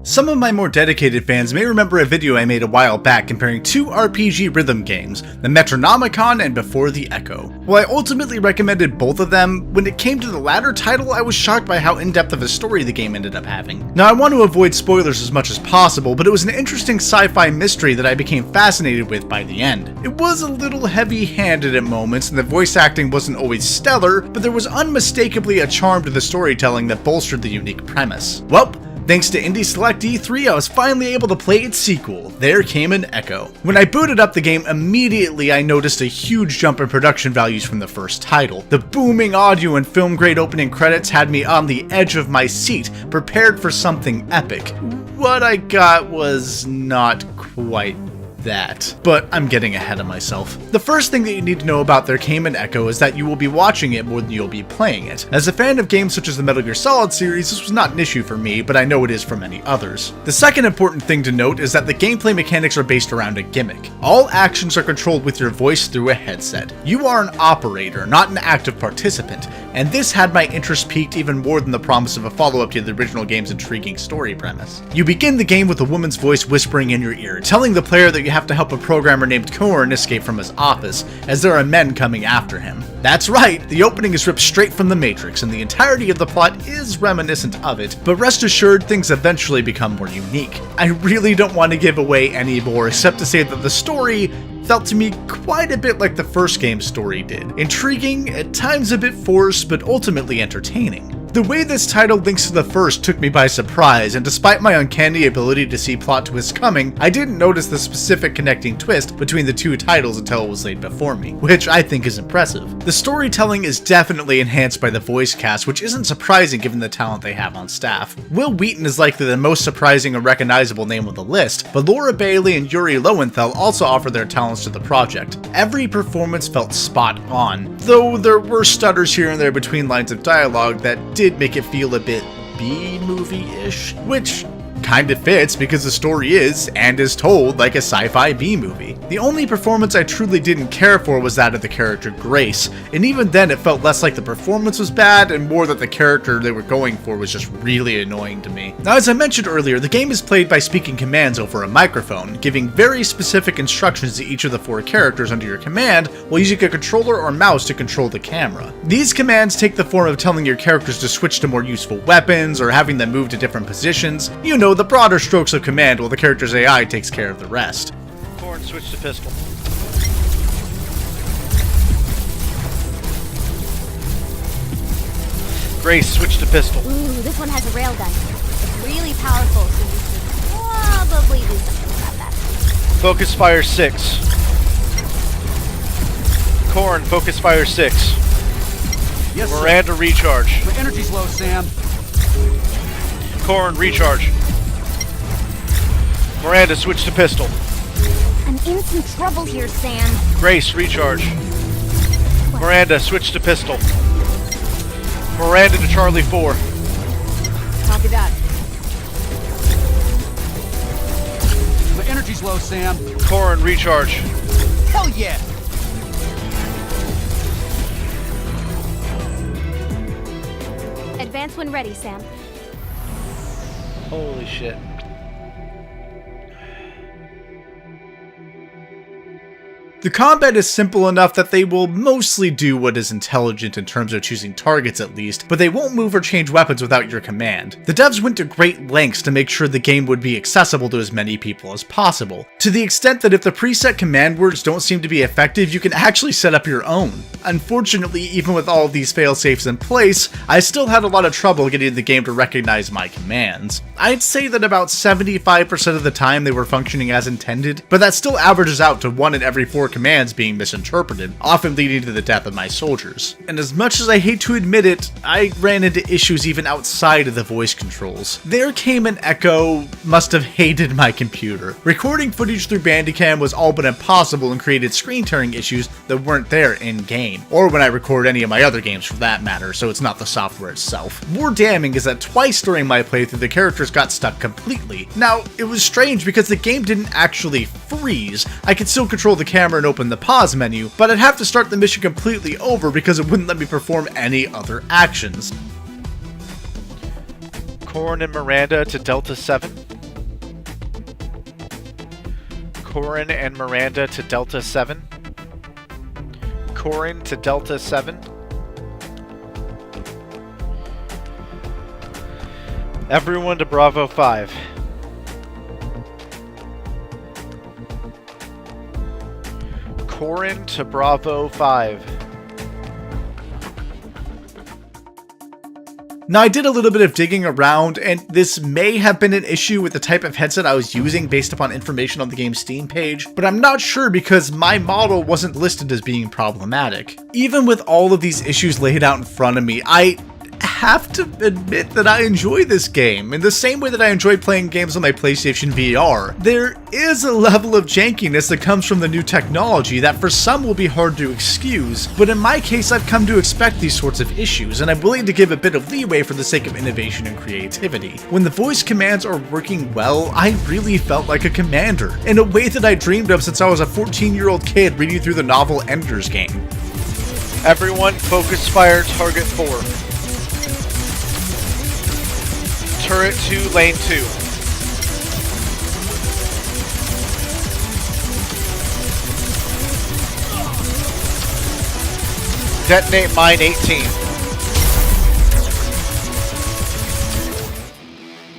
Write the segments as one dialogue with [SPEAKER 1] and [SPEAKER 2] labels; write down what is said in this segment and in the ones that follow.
[SPEAKER 1] Some of my more dedicated fans may remember a video I made a while back comparing two RPG rhythm games, the Metronomicon and Before the Echo. While I ultimately recommended both of them, when it came to the latter title I was shocked by how in-depth of a story the game ended up having. Now I want to avoid spoilers as much as possible, but it was an interesting sci-fi mystery that I became fascinated with by the end. It was a little heavy-handed at moments and the voice acting wasn't always stellar, but there was unmistakably a charm to the storytelling that bolstered the unique premise. Welp, thanks to IndieSelectE3, I was finally able to play its sequel, There Came an Echo. When I booted up the game, immediately I noticed a huge jump in production values from the first title. The booming audio and film-grade opening credits had me on the edge of my seat, prepared for something epic. What I got was not quite that, but I'm getting ahead of myself. The first thing that you need to know about There Came an Echo is that you will be watching it more than you'll be playing it. As a fan of games such as the Metal Gear Solid series, this was not an issue for me, but I know it is for many others. The second important thing to note is that the gameplay mechanics are based around a gimmick. All actions are controlled with your voice through a headset. You are an operator, not an active participant, and this had my interest piqued even more than the promise of a follow-up to the original game's intriguing story premise. You begin the game with a woman's voice whispering in your ear, telling the player that you have to help a programmer named Korn escape from his office, as there are men coming after him. That's right, the opening is ripped straight from The Matrix, and the entirety of the plot is reminiscent of it, but rest assured, things eventually become more unique. I really don't want to give away any more, except to say that the story felt to me quite a bit like the first game's story did. Intriguing, at times a bit forced, but ultimately entertaining. The way this title links to the first took me by surprise, and despite my uncanny ability to see plot twists coming, I didn't notice the specific connecting twist between the two titles until it was laid before me, which I think is impressive. The storytelling is definitely enhanced by the voice cast, which isn't surprising given the talent they have on staff. Will Wheaton is likely the most surprising and recognizable name on the list, but Laura Bailey and Yuri Lowenthal also offer their talents to the project. Every performance felt spot on, though there were stutters here and there between lines of dialogue that did make it feel a bit B-movie-ish, which kind of fits because the story is, and is told, like a sci-fi B-movie. The only performance I truly didn't care for was that of the character Grace, and even then it felt less like the performance was bad and more that the character they were going for was just really annoying to me. Now, as I mentioned earlier, the game is played by speaking commands over a microphone, giving very specific instructions to each of the four characters under your command while using a controller or mouse to control the camera. These commands take the form of telling your characters to switch to more useful weapons or having them move to different positions. You know, the broader strokes of command while the character's AI takes care of the rest.
[SPEAKER 2] Korn, switch to pistol. Grace, switch to pistol.
[SPEAKER 3] Ooh, this one has a railgun. It's really powerful, so you should probably do something about that.
[SPEAKER 2] Focus fire 6. Korn, focus fire 6.
[SPEAKER 4] Yes,
[SPEAKER 2] Miranda,
[SPEAKER 4] sir.
[SPEAKER 2] recharge.
[SPEAKER 4] My energy's low, Sam.
[SPEAKER 2] Korn, recharge. Miranda, switch to pistol.
[SPEAKER 3] I'm in some trouble here, Sam.
[SPEAKER 2] Grace, recharge. Miranda, switch to pistol. Miranda to Charlie 4.
[SPEAKER 3] Copy that.
[SPEAKER 4] My energy's low, Sam.
[SPEAKER 2] Korn, recharge.
[SPEAKER 4] Hell yeah!
[SPEAKER 3] Advance when ready, Sam.
[SPEAKER 2] Holy shit.
[SPEAKER 1] The combat is simple enough that they will mostly do what is intelligent in terms of choosing targets at least, but they won't move or change weapons without your command. The devs went to great lengths to make sure the game would be accessible to as many people as possible, to the extent that if the preset command words don't seem to be effective, you can actually set up your own. Unfortunately, even with all of these failsafes in place, I still had a lot of trouble getting the game to recognize my commands. I'd say that about 75% of the time they were functioning as intended, but that still averages out to 1 in every 4 commands being misinterpreted, often leading to the death of my soldiers. And as much as I hate to admit it, I ran into issues even outside of the voice controls. There Came an Echo must have hated my computer. Recording footage through Bandicam was all but impossible and created screen tearing issues that weren't there in-game, or when I record any of my other games for that matter, so it's not the software itself. More damning is that twice during my playthrough the characters got stuck completely. Now, it was strange because the game didn't actually freeze. I could still control the camera and open the pause menu, but I'd have to start the mission completely over because it wouldn't let me perform any other actions.
[SPEAKER 2] Korn and Miranda to Delta 7. Corin and Miranda to Delta 7. Corin to Delta 7. Everyone to Bravo 5. Corin to Bravo 5.
[SPEAKER 1] Now, I did a little bit of digging around, and this may have been an issue with the type of headset I was using based upon information on the game's Steam page, but I'm not sure because my model wasn't listed as being problematic. Even with all of these issues laid out in front of me, I have to admit that I enjoy this game in the same way that I enjoy playing games on my PlayStation VR. There is a level of jankiness that comes from the new technology that for some will be hard to excuse, but in my case I've come to expect these sorts of issues, and I'm willing to give a bit of leeway for the sake of innovation and creativity. When the voice commands are working well, I really felt like a commander, in a way that I dreamed of since I was a 14-year-old kid reading through the novel Ender's Game.
[SPEAKER 2] Everyone, focus fire target 4. Turret 2, lane 2. Detonate mine 18.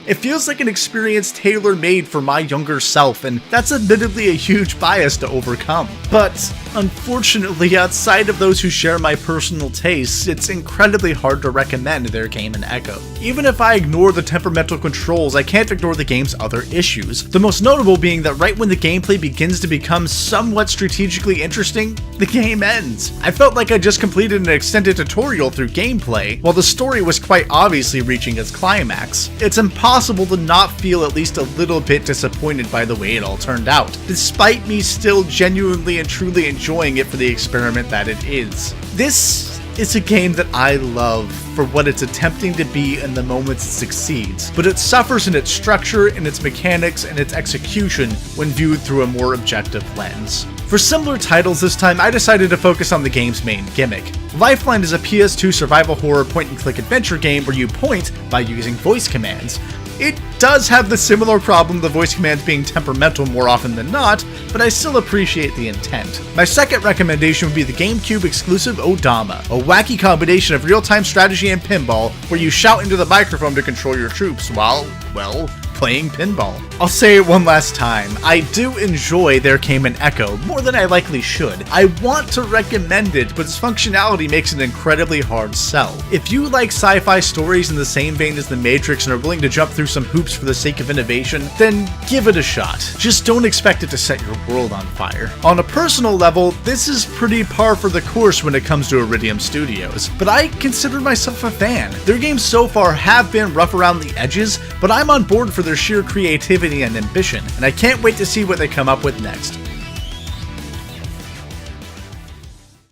[SPEAKER 1] It feels like an experience tailor-made for my younger self, and that's admittedly a huge bias to overcome. But unfortunately, outside of those who share my personal tastes, it's incredibly hard to recommend their game in Echo. Even if I ignore the temperamental controls, I can't ignore the game's other issues. The most notable being that right when the gameplay begins to become somewhat strategically interesting, the game ends. I felt like I just completed an extended tutorial through gameplay, while the story was quite obviously reaching its climax. It's impossible to not feel at least a little bit disappointed by the way it all turned out, despite me still genuinely and truly enjoying it for the experiment that it is. This is a game that I love for what it's attempting to be in the moments it succeeds, but it suffers in its structure, in its mechanics, and its execution when viewed through a more objective lens. For similar titles this time, I decided to focus on the game's main gimmick. Lifeline is a PS2 survival horror point-and-click adventure game where you point by using voice commands. It does have the similar problem, the voice commands being temperamental more often than not, but I still appreciate the intent. My second recommendation would be the GameCube exclusive Odama, a wacky combination of real-time strategy and pinball where you shout into the microphone to control your troops while, well, playing pinball. I'll say it one last time, I do enjoy There Came an Echo more than I likely should. I want to recommend it, but its functionality makes it an incredibly hard sell. If you like sci-fi stories in the same vein as The Matrix and are willing to jump through some hoops for the sake of innovation, then give it a shot. Just don't expect it to set your world on fire. On a personal level, this is pretty par for the course when it comes to Iridium Studios, but I consider myself a fan. Their games so far have been rough around the edges, but I'm on board for their sheer creativity and ambition, and I can't wait to see what they come up with next.